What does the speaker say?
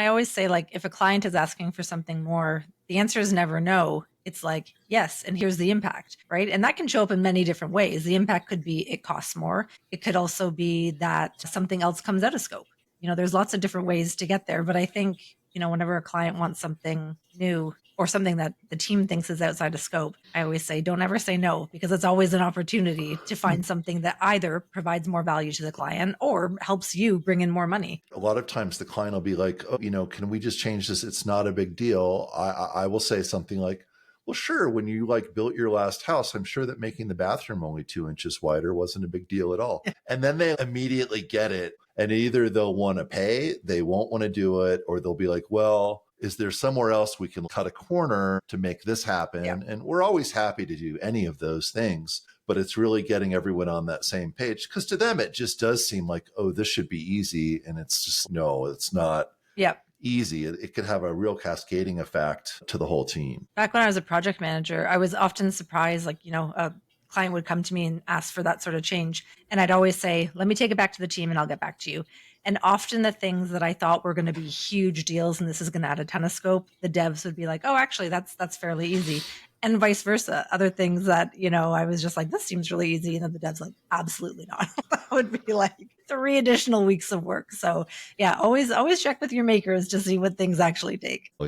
always say, like, if a client is asking for something more, the answer is never no. It's like, yes, and here's the impact, right? And that can show up in many different ways. The impact could be it costs more. It could also be that something else comes out of scope. There's lots of different ways to get there. But I think, whenever a client wants something new or something that the team thinks is outside of scope, I always say, don't ever say no, because it's always an opportunity to find something that either provides more value to the client or helps you bring in more money. A lot of times the client will be like, oh, can we just change this? It's not a big deal. I will say something like, well, sure, when you built your last house, I'm sure that making the bathroom only 2 inches wider wasn't a big deal at all. And then they immediately get it. And either they'll want to pay, they won't want to do it, or they'll be like, well, is there somewhere else we can cut a corner to make this happen? Yeah. And we're always happy to do any of those things, but it's really getting everyone on that same page, because to them, it just does seem like, oh, this should be easy. And it's just, no, it's not. Yeah. Easy. It could have a real cascading effect to the whole team. Back when I was a project manager, I was often surprised, a client would come to me and ask for that sort of change. And I'd always say, let me take it back to the team and I'll get back to you. And often the things that I thought were going to be huge deals and this is going to add a ton of scope, the devs would be like, oh, actually, that's fairly easy. And vice versa. Other things that, I was just like, this seems really easy. And then the dev's like, absolutely not. That would be like 3 additional weeks of work. So yeah, always check with your makers to see what things actually take.